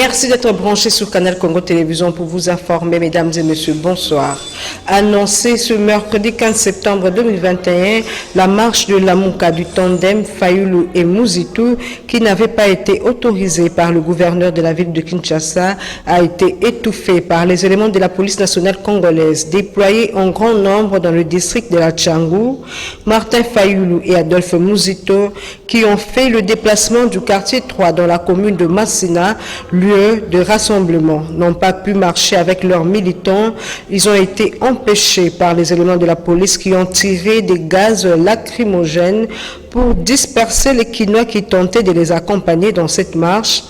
Merci d'être branchés sur Canal Congo Télévision pour vous informer, mesdames et messieurs, bonsoir. Annoncé ce mercredi 15 septembre 2021, la marche de Lamuka du tandem Fayulu et Muzitu, qui n'avait pas été autorisée par le gouverneur de la ville de Kinshasa, a été étouffée par les éléments de la police nationale congolaise, déployés en grand nombre dans le district de la Tchangou. Martin Fayulu et Adolphe Muzitu, qui ont fait le déplacement du quartier 3 dans la commune de Massina, lieu de rassemblement, n'ont pas pu marcher avec leurs militants. Ils ont été empêchés par les éléments de la police qui ont tiré des gaz lacrymogènes pour disperser les Kinois qui tentaient de les accompagner dans cette marche.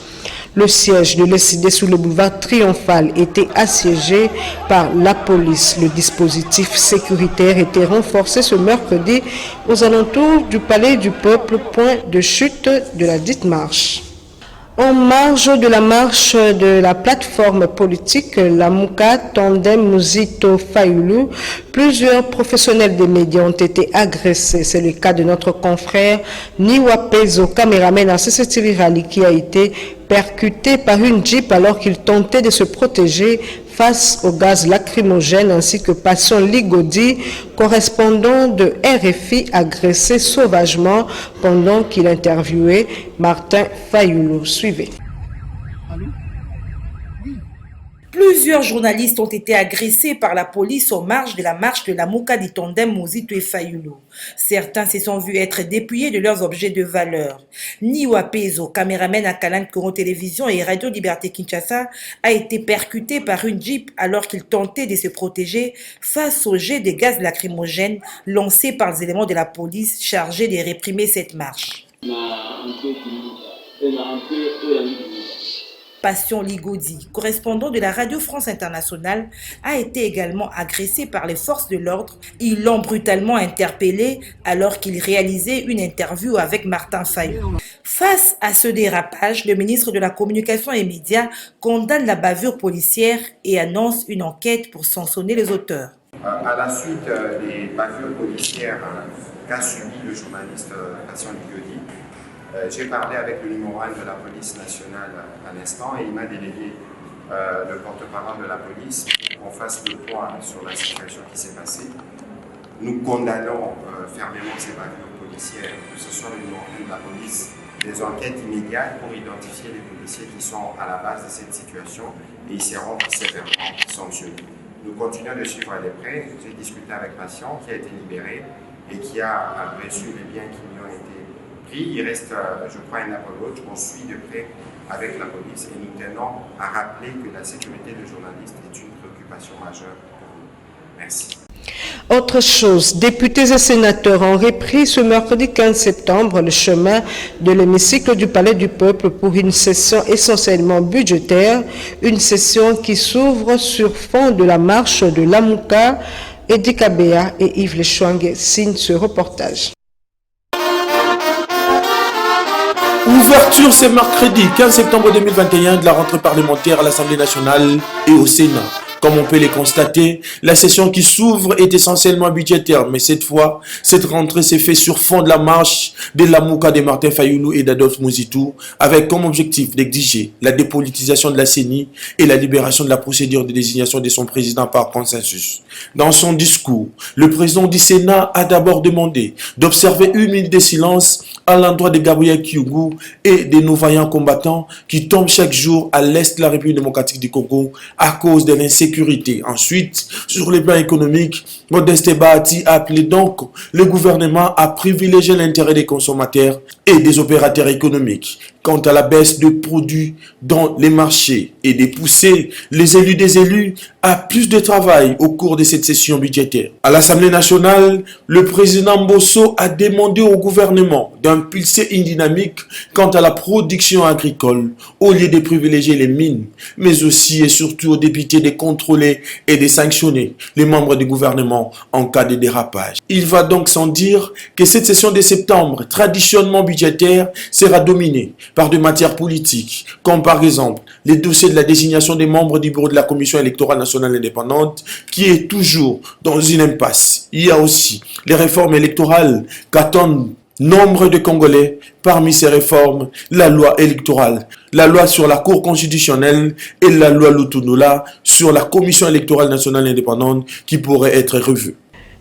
Le siège de l'ECD sous le boulevard Triomphal était assiégé par la police. Le dispositif sécuritaire était renforcé ce mercredi aux alentours du Palais du Peuple, point de chute de la dite marche. En marge de la marche de la plateforme politique Lamuka Tandem Muzitu Fayulu, plusieurs professionnels des médias ont été agressés. C'est le cas de notre confrère Niwa Pezo, caméraman à CCTV Rally, qui a été percuté par une Jeep alors qu'il tentait de se protéger face au gaz lacrymogène, ainsi que Passion Ligodi, correspondant de RFI, agressé sauvagement pendant qu'il interviewait Martin Fayulu. Suivez. Plusieurs journalistes ont été agressés par la police aux marges de la marche de Lamuka du tandem Muzitu et Fayulu. Certains se sont vus être dépouillés de leurs objets de valeur. Niwa Pezo, caméraman à Canal Congo Télévision et Radio Liberté Kinshasa, a été percuté par une Jeep alors qu'il tentait de se protéger face au jet de gaz lacrymogène lancé par les éléments de la police chargés de réprimer cette marche. Passion Ligodi, correspondant de la Radio France Internationale, a été également agressé par les forces de l'ordre. Ils l'ont brutalement interpellé alors qu'il réalisait une interview avec Martin Fayulu. Face à ce dérapage, le ministre de la Communication et Médias condamne la bavure policière et annonce une enquête pour sanctionner les auteurs. À la suite des bavures policières qu'a subi le journaliste Passion Ligodi, j'ai parlé avec le numéro 1 de la police nationale à l'instant et il m'a délégué le porte-parole de la police pour qu'on fasse le point sur la situation qui s'est passée. Nous condamnons fermement ces bavures policières, que ce soit le numéro 1 de la police, des enquêtes immédiates pour identifier les policiers qui sont à la base de cette situation et ils seront sévèrement sanctionnés. Nous continuons de suivre de près. J'ai discuté avec Patient qui a été libéré et qui a reçu les biens qui lui ont été. Il reste, je crois, un approche. On suit de près avec la police et nous tenons à rappeler que la sécurité des journalistes est une préoccupation majeure pour nous. Merci. Autre chose, députés et sénateurs ont repris ce mercredi 15 septembre le chemin de l'hémicycle du Palais du Peuple pour une session essentiellement budgétaire, une session qui s'ouvre sur fond de la marche de Lamuka. Edi Kabea et Yves Lechouang signent ce reportage. Ouverture ce mercredi 15 septembre 2021 de la rentrée parlementaire à l'Assemblée nationale et au Sénat. Comme on peut les constater, la session qui s'ouvre est essentiellement budgétaire, mais cette fois, cette rentrée s'est faite sur fond de la marche de Lamuka de Martin Fayulu et d'Adolphe Muzitu, avec comme objectif d'exiger la dépolitisation de la CENI et la libération de la procédure de désignation de son président par consensus. Dans son discours, le président du Sénat a d'abord demandé d'observer une minute de silence à l'endroit de Gabriel Kyungu et des nos vaillants combattants qui tombent chaque jour à l'est de la République démocratique du Congo à cause de l'insécurité. Ensuite, sur le plan économique, Modeste Bahati a appelé donc le gouvernement à privilégier l'intérêt des consommateurs et des opérateurs économiques quant à la baisse de produits dans les marchés et de pousser les élus des élus à plus de travail au cours de cette session budgétaire. À l'Assemblée nationale, le président Mbosso a demandé au gouvernement d'impulser une dynamique quant à la production agricole au lieu de privilégier les mines, mais aussi et surtout aux députés de contrôler et de sanctionner les membres du gouvernement en cas de dérapage. Il va donc sans dire que cette session de septembre, traditionnellement budgétaire, sera dominée par des matières politiques, comme par exemple les dossiers de la désignation des membres du bureau de la Commission électorale nationale indépendante, qui est toujours dans une impasse. Il y a aussi les réformes électorales qu'attendent Nombre de Congolais, parmi ces réformes, la loi électorale, la loi sur la Cour constitutionnelle et la loi Lutunula sur la Commission électorale nationale indépendante qui pourraient être revues.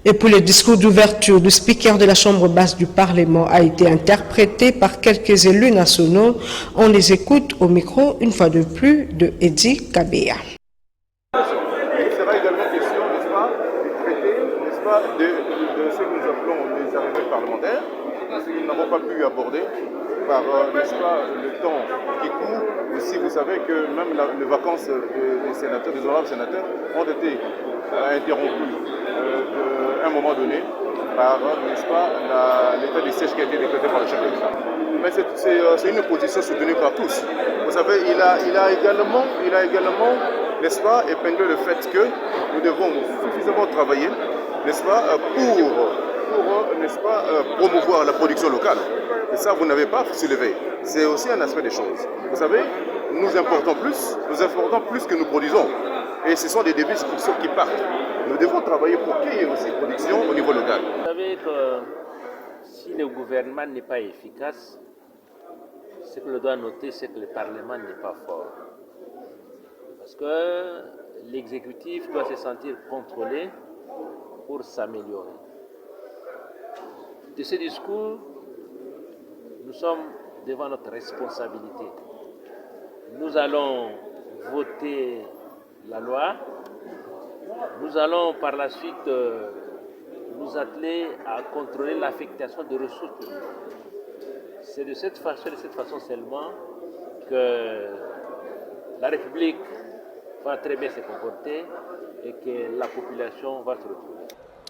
Et pour le discours d'ouverture du speaker de la Chambre basse du Parlement a été interprété par quelques élus nationaux. On les écoute au micro, une fois de plus, de Eddie Kabea. Il sera également question, n'est-ce pas, du traité, n'est-ce pas, de ce que nous appelons les arrivées parlementaires, ce que nous n'avons pas pu aborder par, n'est-ce pas, le temps qui court. Aussi, vous savez que même les vacances des sénateurs, des honorables sénateurs, ont été interrompues à un moment donné par, n'est-ce pas, l'état de siège qui a été décrété par le chef de l'État. Mais c'est une position soutenue par tous. Vous savez, il a également, n'est-ce pas, épinglé le fait que nous devons suffisamment travailler, n'est-ce pas, pour n'est-ce pas, promouvoir la production locale. Et ça, vous n'avez pas soulevé. C'est aussi un aspect des choses. Vous savez, nous importons plus que nous produisons. Et ce sont des devises qui partent. Nous devons travailler pour qu'il y ait aussi production au niveau local. Vous savez que si le gouvernement n'est pas efficace, ce que l'on doit noter, c'est que le Parlement n'est pas fort. Parce que l'exécutif doit se sentir contrôlé pour s'améliorer. De ce discours, nous sommes devant notre responsabilité. Nous allons voter la loi. Nous allons par la suite nous atteler à contrôler l'affectation des ressources publiques. C'est de cette façon seulement que la République va très bien se comporter et que la population va se retrouver.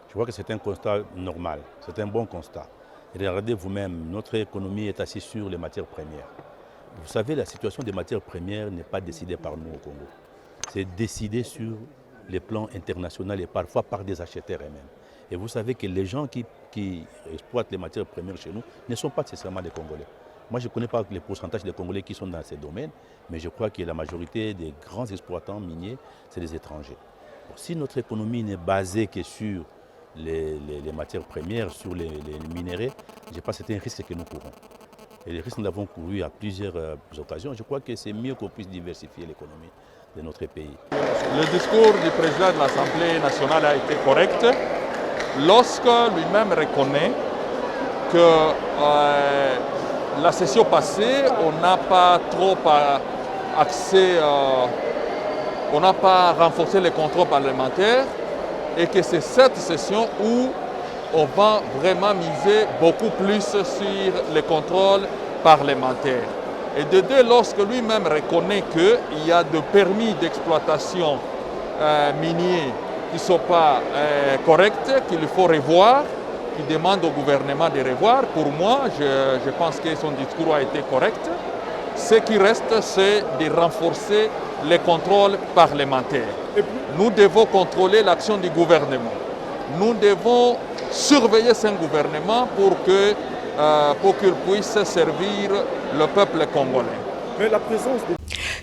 Je crois que c'est un constat normal, c'est un bon constat. Et regardez vous-même, notre économie est assise sur les matières premières. Vous savez, la situation des matières premières n'est pas décidée par nous au Congo. C'est décidé sur les plans internationaux et parfois par des acheteurs eux-mêmes. Et vous savez que les gens qui exploitent les matières premières chez nous ne sont pas nécessairement des Congolais. Moi, je ne connais pas les pourcentages des Congolais qui sont dans ces domaines, mais je crois que la majorité des grands exploitants miniers, c'est des étrangers. Bon, si notre économie n'est basée que sur les matières premières, sur les minéraux, je pense que c'est un risque que nous courons. Et les risques, nous l'avons couru à plusieurs occasions. Je crois que c'est mieux qu'on puisse diversifier l'économie de notre pays. Le discours du président de l'Assemblée nationale a été correct lorsque lui-même reconnaît que la session passée, on n'a pas trop accès, on n'a pas renforcé les contrôles parlementaires et que c'est cette session où on va vraiment miser beaucoup plus sur les contrôles parlementaires. Et de deux, lorsque lui-même reconnaît qu'il y a des permis d'exploitation miniers qui ne sont pas corrects, qu'il faut revoir, qui demande au gouvernement de revoir, pour moi, je pense que son discours a été correct. Ce qui reste, c'est de renforcer les contrôles parlementaires. Nous devons contrôler l'action du gouvernement. Nous devons surveiller ce gouvernement pour qu'il puisse servir le peuple congolais. Mais la présence de...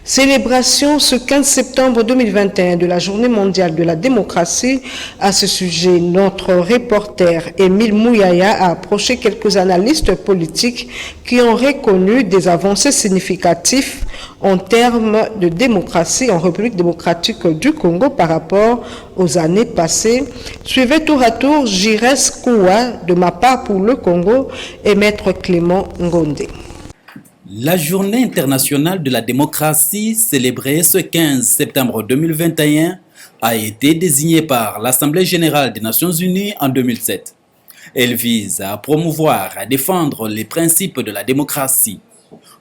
Célébration ce 15 septembre 2021 de la Journée mondiale de la démocratie. À ce sujet, notre reporter Émile Mouyaya a approché quelques analystes politiques qui ont reconnu des avancées significatives en termes de démocratie en République démocratique du Congo par rapport aux années passées. Suivez tour à tour Jires Koua de ma part pour le Congo et Maître Clément Ngondé. La Journée internationale de la démocratie, célébrée ce 15 septembre 2021, a été désignée par l'Assemblée générale des Nations unies en 2007. Elle vise à promouvoir et à défendre les principes de la démocratie.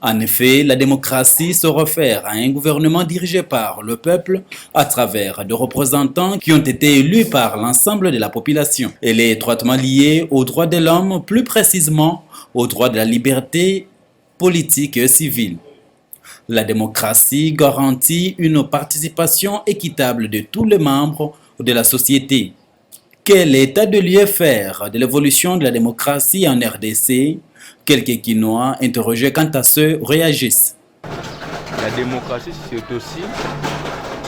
En effet, la démocratie se réfère à un gouvernement dirigé par le peuple à travers des représentants qui ont été élus par l'ensemble de la population. Elle est étroitement liée aux droits de l'homme, plus précisément aux droits de la liberté politique et civile. La démocratie garantit une participation équitable de tous les membres de la société. Quel état de lieu faire de l'évolution de la démocratie en RDC? Quelques Quinois interrogés quant à ce réagissent. La démocratie, c'est aussi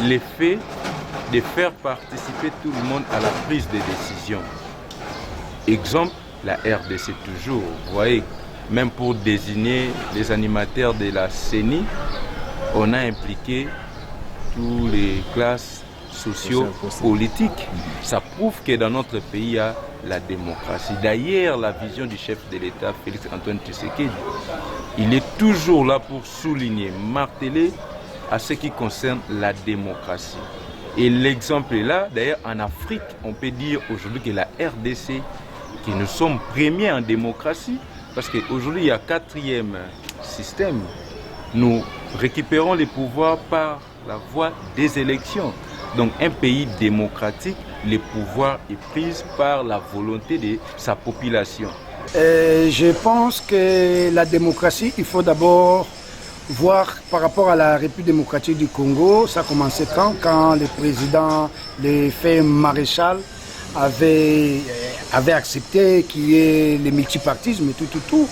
l'effet de faire participer tout le monde à la prise de décision. Exemple, la RDC toujours. Vous voyez, même pour désigner les animateurs de la CENI, on a impliqué toutes les classes socio-politiques. Ça prouve que dans notre pays, il y a la démocratie. D'ailleurs, la vision du chef de l'État, Félix Antoine Tshisekedi, il est toujours là pour souligner, marteler à ce qui concerne la démocratie. Et l'exemple est là. D'ailleurs, en Afrique, on peut dire aujourd'hui que la RDC, que nous sommes premiers en démocratie, parce qu'aujourd'hui, il y a 4e système. Nous récupérons les pouvoirs par la voie des élections. Donc, un pays démocratique, le pouvoir est pris par la volonté de sa population. Je pense que la démocratie, il faut d'abord voir par rapport à la République démocratique du Congo. Ça a commencé quand le président, le fait maréchal, avait accepté qu'il y ait le multipartisme et tout.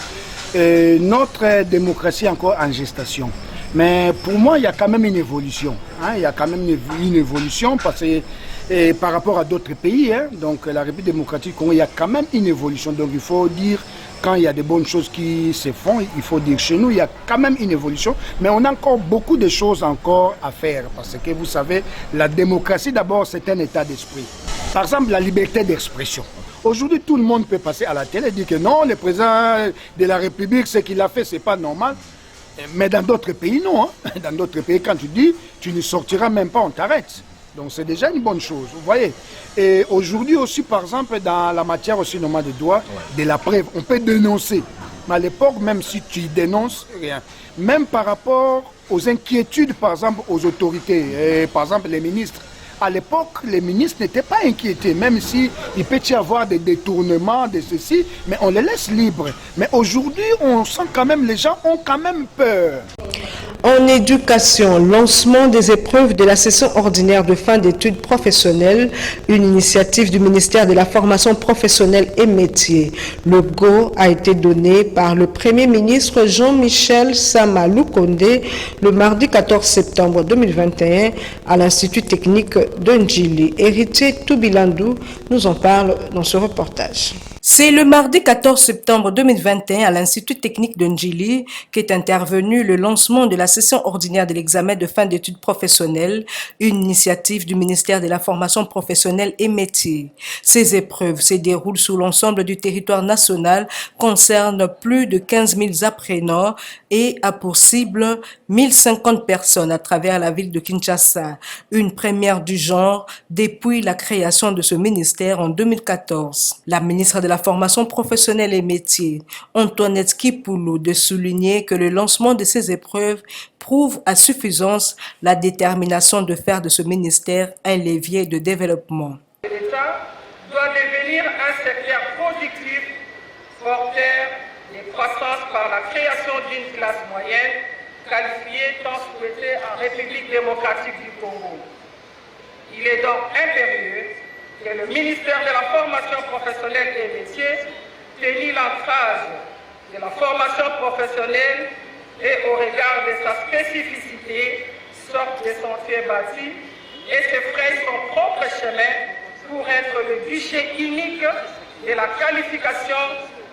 Notre démocratie est encore en gestation. Mais pour moi, il y a quand même une évolution. Il y a quand même une évolution parce que par rapport à d'autres pays, donc la République démocratique du Congo, il y a quand même une évolution. Donc il faut dire, quand il y a des bonnes choses qui se font, il faut dire chez nous, il y a quand même une évolution. Mais on a encore beaucoup de choses encore à faire. Parce que vous savez, la démocratie d'abord, c'est un état d'esprit. Par exemple, la liberté d'expression. Aujourd'hui, tout le monde peut passer à la télé et dire que non, le président de la République, ce qu'il a fait, c'est pas normal. Mais dans d'autres pays, non. Dans d'autres pays, quand tu dis, tu ne sortiras même pas, on t'arrête. Donc c'est déjà une bonne chose, vous voyez. Et aujourd'hui aussi, par exemple, dans la matière aussi normal de droit, de la preuve, on peut dénoncer. Mais à l'époque, même si tu dénonces, rien. Même par rapport aux inquiétudes, par exemple, aux autorités, par exemple les ministres. À l'époque, les ministres n'étaient pas inquiétés, même s'il peut y avoir des détournements de ceci, mais on les laisse libres. Mais aujourd'hui, on sent quand même, les gens ont quand même peur. En éducation, lancement des épreuves de la session ordinaire de fin d'études professionnelles, une initiative du ministère de la formation professionnelle et métiers. Le go a été donné par le Premier ministre Jean-Michel Sama Lukonde le mardi 14 septembre 2021 à l'Institut technique de Ndjili. Héritier Toubilandou nous en parle dans ce reportage. C'est le mardi 14 septembre 2021 à l'Institut technique de Ndjili qu'est intervenu le lancement de la session ordinaire de l'examen de fin d'études professionnelles, une initiative du ministère de la formation professionnelle et métiers. Ces épreuves se déroulent sur l'ensemble du territoire national, concernent plus de 15 000 apprenants et a pour cible 1050 personnes à travers la ville de Kinshasa. Une première du genre depuis la création de ce ministère en 2014. La ministre de la formation professionnelle et métiers, Antoinette Kipoulou, de souligner que le lancement de ces épreuves prouve à suffisance la détermination de faire de ce ministère un levier de développement. L'État doit devenir un secteur productif, porteur de croissance par la création d'une classe moyenne qualifiée tant souhaitée en République démocratique du Congo. Il est donc impérieux que le ministère de la formation professionnelle et métiers, tenu l'ancrage de la formation professionnelle et au regard de sa spécificité, sorte des sentiers bâtis et se fraye son propre chemin pour être le guichet unique de la qualification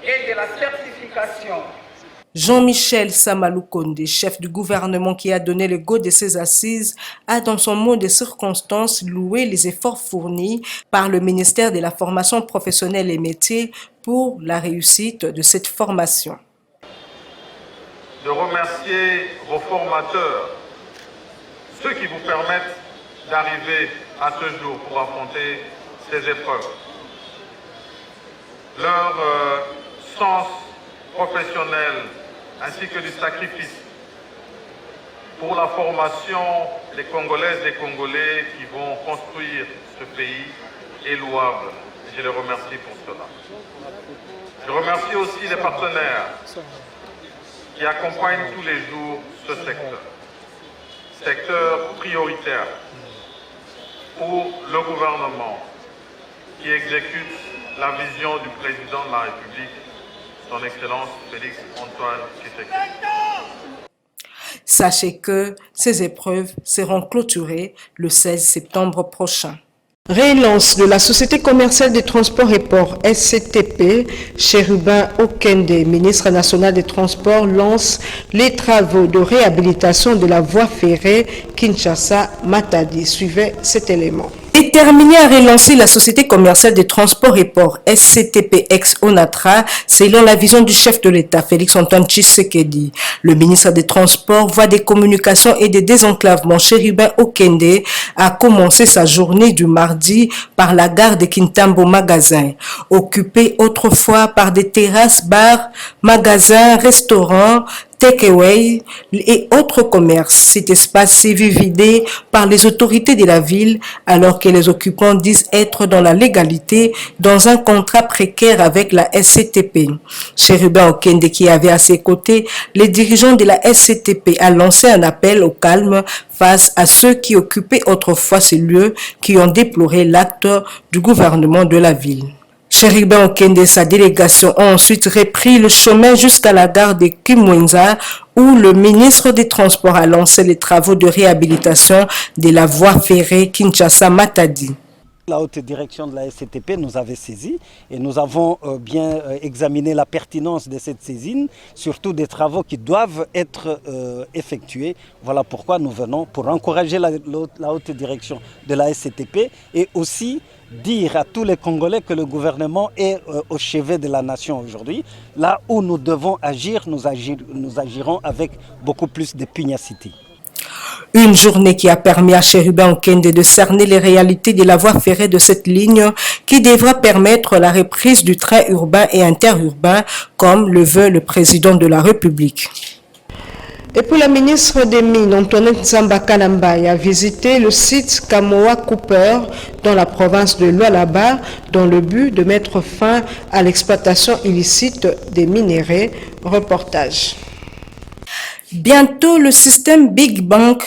et de la certification. Jean-Michel Sama Lukonde, chef du gouvernement qui a donné le go de ces assises, a dans son mot de circonstance loué les efforts fournis par le ministère de la formation professionnelle et métiers pour la réussite de cette formation. De remercier vos formateurs, ceux qui vous permettent d'arriver à ce jour pour affronter ces épreuves. Leur sens professionnel ainsi que du sacrifice pour la formation des Congolaises et des Congolais qui vont construire ce pays est louable. Je les remercie pour cela. Je remercie aussi les partenaires qui accompagnent tous les jours ce secteur prioritaire pour le gouvernement qui exécute la vision du président de la République, son Excellence Félix Antoine Tshisekedi. Sachez que ces épreuves seront clôturées le 16 septembre prochain. Relance de la Société commerciale des transports et ports SCTP, Chérubin Okende, ministre national des Transports, lance les travaux de réhabilitation de la voie ferrée Kinshasa-Matadi. Suivez cet élément. Déterminé à relancer la Société commerciale des transports et ports SCTP ex-ONATRA, selon la vision du chef de l'État, Félix-Antoine Tshisekedi. Le ministre des Transports, voie des communications et des désenclavements, Chérubin Okende, a commencé sa journée du mardi par la gare de Kintambo Magasin. Occupée autrefois par des terrasses, bars, magasins, restaurants, takeaway et autres commerces. Cet espace s'est vu vidé par les autorités de la ville alors que les occupants disent être dans la légalité dans un contrat précaire avec la SCTP. Chérubin Okende, qui avait à ses côtés les dirigeants de la SCTP, a lancé un appel au calme face à ceux qui occupaient autrefois ces lieux qui ont déploré l'acte du gouvernement de la ville. Chérubin Okende et sa délégation ont ensuite repris le chemin jusqu'à la gare de Kimwenza où le ministre des Transports a lancé les travaux de réhabilitation de la voie ferrée Kinshasa-Matadi. La haute direction de la SCTP nous avait saisi et nous avons bien examiné la pertinence de cette saisine, surtout des travaux qui doivent être effectués. Voilà pourquoi nous venons pour encourager la haute direction de la SCTP et aussi dire à tous les Congolais que le gouvernement est au chevet de la nation aujourd'hui. Là où nous devons agir, nous agirons avec beaucoup plus de pugnacité. Une journée qui a permis à Chérubin Okende de cerner les réalités de la voie ferrée de cette ligne qui devra permettre la reprise du train urbain et interurbain comme le veut le président de la République. Et pour la ministre des Mines, Antoinette Nzamba-Kalambay, a visité le site Kamoa Cooper dans la province de Lualaba dans le but de mettre fin à l'exploitation illicite des minerais. Reportage. Bientôt, le système Big Bang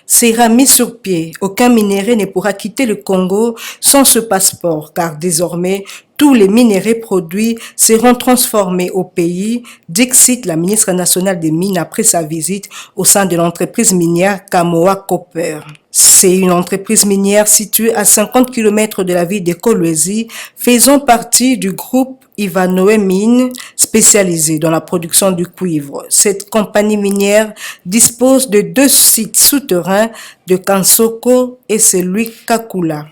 sera mis sur pied. Aucun minerai ne pourra quitter le Congo sans ce passeport, car désormais, tous les minerais produits seront transformés au pays, dixit la ministre nationale des Mines après sa visite au sein de l'entreprise minière Kamoa Copper. C'est une entreprise minière située à 50 km de la ville de Kolwezi, faisant partie du groupe Ivanoé Mines, spécialisé dans la production du cuivre. Cette compagnie minière dispose de 2 sites souterrains de Kansoko et celui Kakula.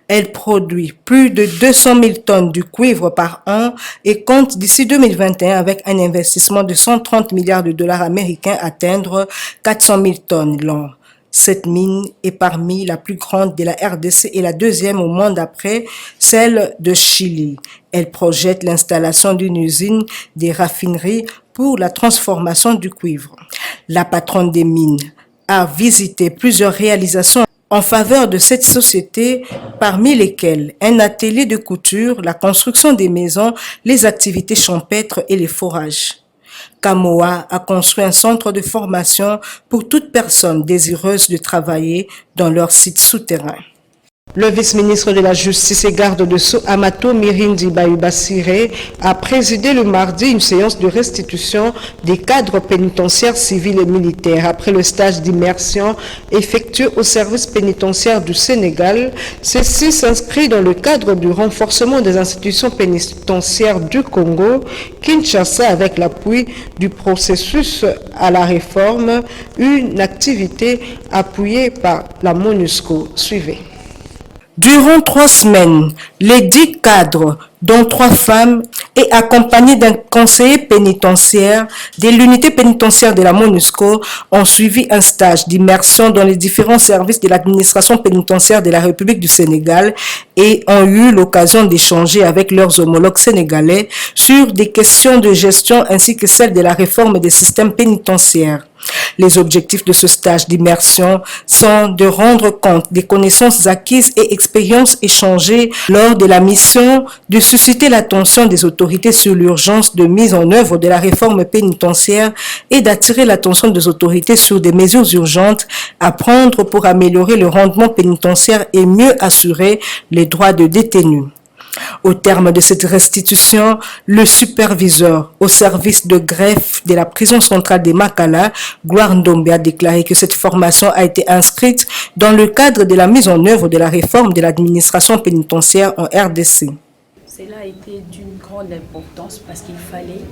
Elle produit plus de 200 000 tonnes de cuivre par an et compte d'ici 2021 avec un investissement de 130 milliards de dollars américains atteindre 400 000 tonnes l'an. Cette mine est parmi la plus grande de la RDC et la deuxième au monde après celle de Chili. Elle projette l'installation d'une usine des raffineries pour la transformation du cuivre. La patronne des mines a visité plusieurs réalisations en faveur de cette société, parmi lesquelles un atelier de couture, la construction des maisons, les activités champêtres et les forages. Kamoa a construit un centre de formation pour toute personne désireuse de travailler dans leur site souterrain. Le vice-ministre de la Justice et garde de Sceaux, Amato Mirindi Bayubasire, a présidé le mardi une séance de restitution des cadres pénitentiaires civils et militaires. Après le stage d'immersion effectué au service pénitentiaire du Sénégal, ceci s'inscrit dans le cadre du renforcement des institutions pénitentiaires du Congo, Kinshasa, avec l'appui du processus à la réforme, une activité appuyée par la MONUSCO. Suivez. Durant 3 semaines, les 10 cadres, dont 3 femmes, et accompagnés d'un conseiller pénitentiaire de l'unité pénitentiaire de la MONUSCO, ont suivi un stage d'immersion dans les différents services de l'administration pénitentiaire de la République du Sénégal et ont eu l'occasion d'échanger avec leurs homologues sénégalais sur des questions de gestion ainsi que celles de la réforme des systèmes pénitentiaires. Les objectifs de ce stage d'immersion sont de rendre compte des connaissances acquises et expériences échangées lors de la mission, de susciter l'attention des autorités sur l'urgence de mise en œuvre de la réforme pénitentiaire et d'attirer l'attention des autorités sur des mesures urgentes à prendre pour améliorer le rendement pénitentiaire et mieux assurer les droits de détenus. Au terme de cette restitution, le superviseur au service de greffe de la prison centrale de Makala, Gloire Ndombe, a déclaré que cette formation a été inscrite dans le cadre de la mise en œuvre de la réforme de l'administration pénitentiaire en RDC. Cela a été d'une grande importance parce qu'il fallait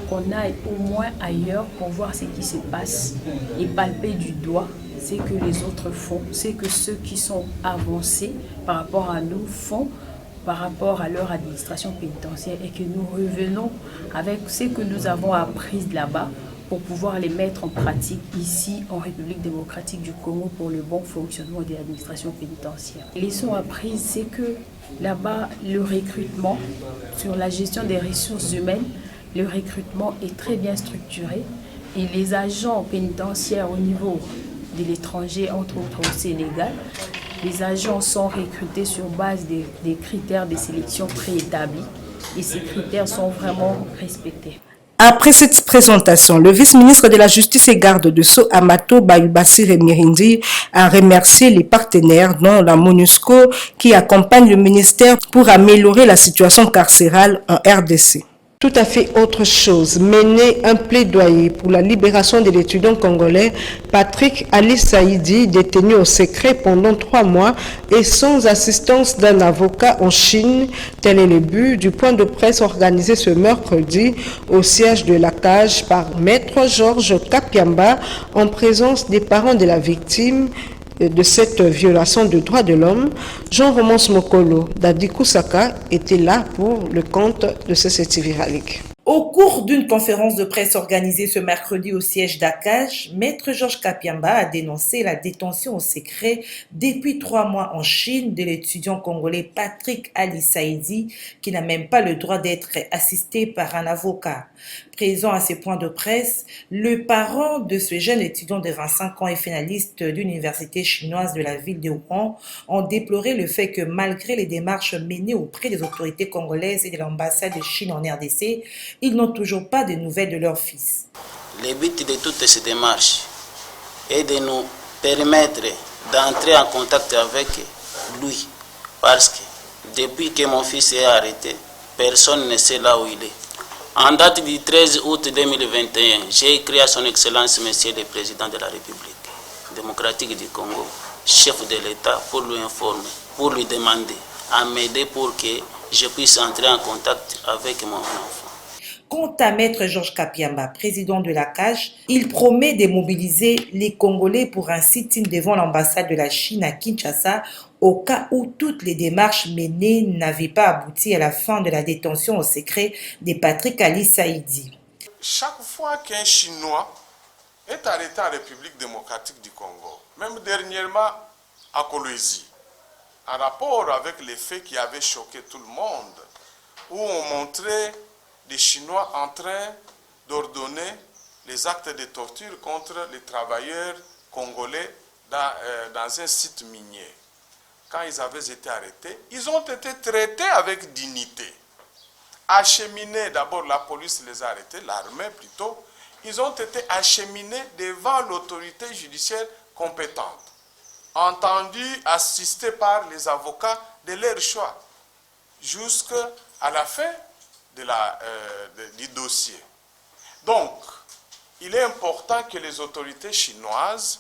qu'on aille au moins ailleurs pour voir ce qui se passe et palper du doigt ce que les autres font, ce que ceux qui sont avancés par rapport à nous font par rapport à leur administration pénitentiaire et que nous revenons avec ce que nous avons appris là-bas pour pouvoir les mettre en pratique ici en République démocratique du Congo pour le bon fonctionnement de l'administration pénitentiaire. Les leçons apprises, c'est que là-bas, le recrutement, sur la gestion des ressources humaines, le recrutement est très bien structuré et les agents pénitentiaires au niveau de l'étranger, entre autres au Sénégal, les agents sont recrutés sur base des critères de sélection préétablis et ces critères sont vraiment respectés. Après cette présentation, le vice-ministre de la Justice et garde de Sceaux, Amato Bayubasire Mirindi, a remercié les partenaires, dont la MONUSCO, qui accompagne le ministère pour améliorer la situation carcérale en RDC. Tout à fait autre chose, mener un plaidoyer pour la libération de l'étudiant congolais Patrick Ali Saïdi, détenu au secret pendant 3 mois et sans assistance d'un avocat en Chine. Tel est le but du point de presse organisé ce mercredi au siège de la cage par Maître Georges Kapiamba en présence des parents de la victime de cette violation de droits de l'homme. Jean-Romance Mokolo d'Adi Kusaka était là pour le compte de CCTV Viralique. Au cours d'une conférence de presse organisée ce mercredi au siège d'Akaj, Maître Georges Kapiamba a dénoncé la détention au secret depuis 3 mois en Chine de l'étudiant congolais Patrick Ali Saïdi, qui n'a même pas le droit d'être assisté par un avocat. Présent à ces points de presse, le parent de ce jeune étudiant de 25 ans et finaliste de l'université chinoise de la ville de Wuhan ont déploré le fait que malgré les démarches menées auprès des autorités congolaises et de l'ambassade de Chine en RDC, ils n'ont toujours pas de nouvelles de leur fils. Le but de toutes ces démarches est de nous permettre d'entrer en contact avec lui, parce que depuis que mon fils est arrêté, personne ne sait là où il est. En date du 13 août 2021, j'ai écrit à son Excellence Monsieur le Président de la République démocratique du Congo, chef de l'État, pour lui informer, pour lui demander à m'aider pour que je puisse entrer en contact avec mon enfant. Quant à Maître Georges Kapiamba, président de la CAGE, il promet de mobiliser les Congolais pour un sit-in devant l'ambassade de la Chine à Kinshasa au cas où toutes les démarches menées n'avaient pas abouti à la fin de la détention au secret de Patrick Ali Saïdi. Chaque fois qu'un Chinois est arrêté en République démocratique du Congo, même dernièrement à Kolwezi, en rapport avec les faits qui avaient choqué tout le monde, où on montrait des Chinois en train d'ordonner les actes de torture contre les travailleurs congolais dans un site minier. Quand ils avaient été arrêtés, ils ont été traités avec dignité. Acheminés, d'abord la police les a arrêtés, l'armée plutôt, ils ont été acheminés devant l'autorité judiciaire compétente, entendus, assistés par les avocats de leur choix, jusqu'à la fin du dossier. Donc, il est important que les autorités chinoises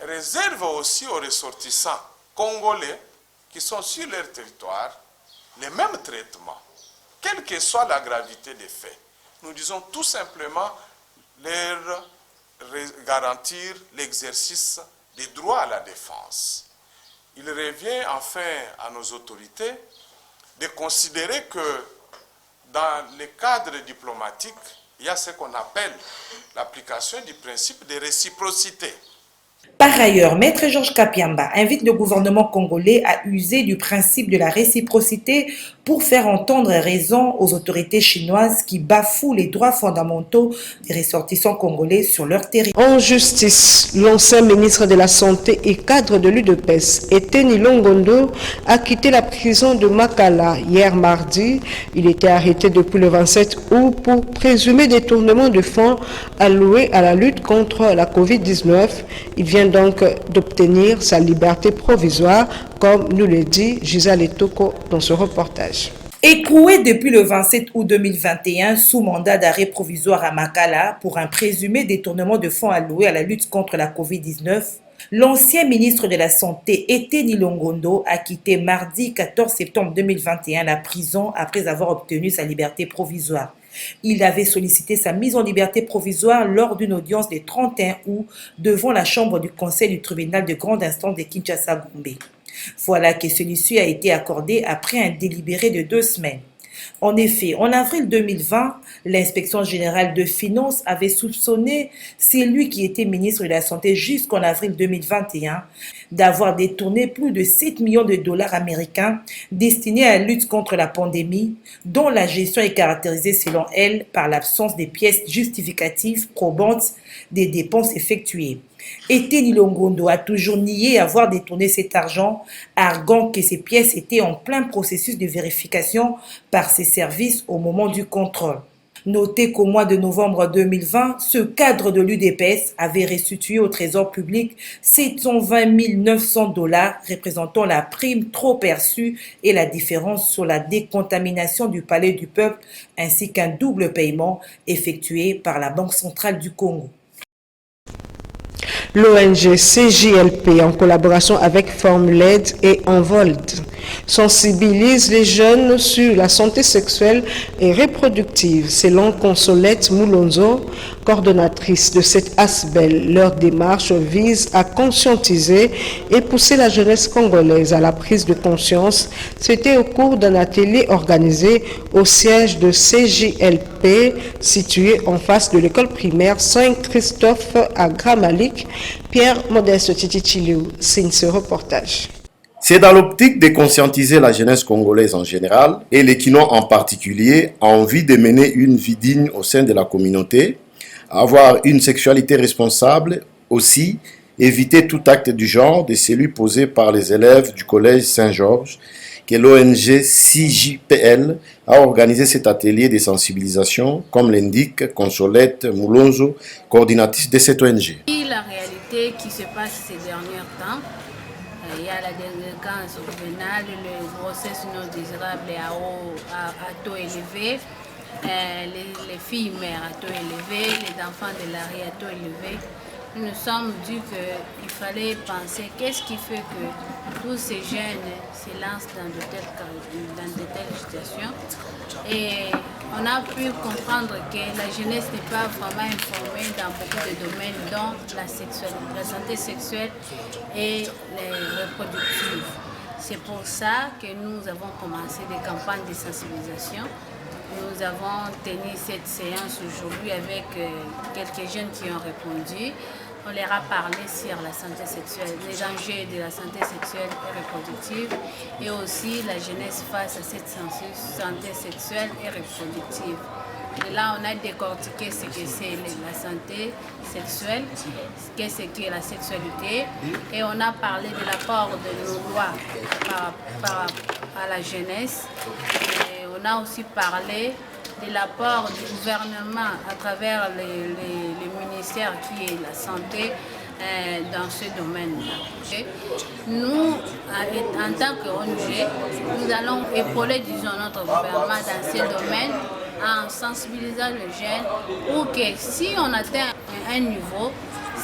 réservent aussi aux ressortissants congolais qui sont sur leur territoire les mêmes traitements, quelle que soit la gravité des faits. Nous disons tout simplement leur garantir l'exercice des droits à la défense. Il revient enfin à nos autorités de considérer que dans le cadre diplomatique, il y a ce qu'on appelle l'application du principe de réciprocité. Par ailleurs, Maître Georges Kapiamba invite le gouvernement congolais à user du principe de la réciprocité pour faire entendre raison aux autorités chinoises qui bafouent les droits fondamentaux des ressortissants congolais sur leur territoire. En justice, l'ancien ministre de la Santé et cadre de l'UDPS, Eteni Longondo, a quitté la prison de Makala hier mardi. Il était arrêté depuis le 27 août pour présumé détournement de fonds alloués à la lutte contre la Covid-19. Il vient donc d'obtenir sa liberté provisoire, comme nous le dit Gisèle Etoko dans ce reportage. Écroué depuis le 27 août 2021 sous mandat d'arrêt provisoire à Makala pour un présumé détournement de fonds alloués à la lutte contre la Covid-19, l'ancien ministre de la Santé, Eteni Longondo, a quitté mardi 14 septembre 2021 la prison après avoir obtenu sa liberté provisoire. Il avait sollicité sa mise en liberté provisoire lors d'une audience le 31 août devant la chambre du conseil du tribunal de grande instance de Kinshasa-Gombe. Voilà que celui-ci a été accordé après un délibéré de 2 semaines. En effet, en avril 2020, l'inspection générale de finances avait soupçonné celui qui était ministre de la Santé jusqu'en avril 2021 d'avoir détourné plus de 7 millions de dollars américains destinés à la lutte contre la pandémie, dont la gestion est caractérisée selon elle par l'absence des pièces justificatives probantes des dépenses effectuées. Eteni Longondo a toujours nié avoir détourné cet argent, arguant que ces pièces étaient en plein processus de vérification par ses services au moment du contrôle. Notez qu'au mois de novembre 2020, ce cadre de l'UDPS avait restitué au Trésor public 720 900 dollars, représentant la prime trop perçue et la différence sur la décontamination du Palais du Peuple, ainsi qu'un double paiement effectué par la Banque centrale du Congo. L'ONG CJLP, en collaboration avec Formled et Envold, sensibilise les jeunes sur la santé sexuelle et reproductive. Selon Consolette Moulonzo, coordonnatrice de cette ASBEL, leur démarche vise à conscientiser et pousser la jeunesse congolaise à la prise de conscience. C'était au cours d'un atelier organisé au siège de CJLP, situé en face de l'école primaire Saint-Christophe à Gramalik. Pierre Modeste Titichiliou signe ce reportage. C'est dans l'optique de conscientiser la jeunesse congolaise en général et les Kinois en particulier a envie de mener une vie digne au sein de la communauté, avoir une sexualité responsable, aussi éviter tout acte du genre de celui posé par les élèves du collège Saint-Georges, que l'ONG CJPL a organisé cet atelier de sensibilisation, comme l'indique Consolette Moulonzo, coordinatrice de cette ONG. La réalité qui se passe ces derniers temps, il y a la délinquance juvénile, les grossesses non désirables à taux élevé, les filles mères à taux élevé, les enfants de la rue à taux élevé. Nous nous sommes dit qu'il fallait penser qu'est-ce qui fait que tous ces jeunes se lancent dans de telles situations. Et on a pu comprendre que la jeunesse n'est pas vraiment informée dans beaucoup de domaines, dont la santé sexuelle et les reproductives. C'est pour ça que nous avons commencé des campagnes de sensibilisation. Nous avons tenu cette séance aujourd'hui avec quelques jeunes qui ont répondu. On leur a parlé sur la santé sexuelle, les enjeux de la santé sexuelle et reproductive et aussi la jeunesse face à cette santé sexuelle et reproductive. Et là, on a décortiqué ce que c'est la santé sexuelle, qu'est-ce que la sexualité et on a parlé de l'apport de nos lois à la jeunesse. Et on a aussi parlé de l'apport du gouvernement à travers les ministères qui est la santé dans ce domaine-là. Nous, en tant qu'ONG, nous allons épauler notre gouvernement dans ce domaine en sensibilisant les jeunes pour que si on atteint un niveau,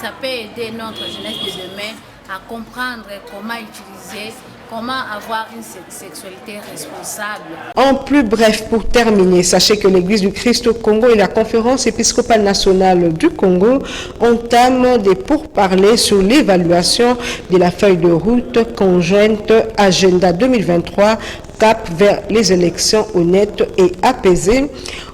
ça peut aider notre jeunesse de demain à comprendre comment utiliser, comment avoir une sexualité responsable. En plus bref, pour terminer, sachez que l'Église du Christ au Congo et la Conférence épiscopale nationale du Congo entament des pourparlers sur l'évaluation de la feuille de route conjointe Agenda 2023 cap vers les élections honnêtes et apaisées.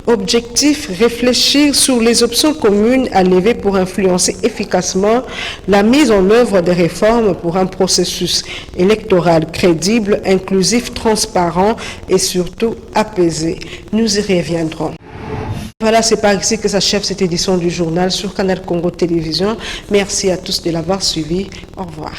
Objectif, réfléchir sur les options communes à lever pour influencer efficacement la mise en œuvre des réformes pour un processus électoral crédible, inclusif, transparent et surtout apaisé. Nous y reviendrons. Voilà, c'est par ici que s'achève cette édition du journal sur Canal Congo Télévision. Merci à tous de l'avoir suivi. Au revoir.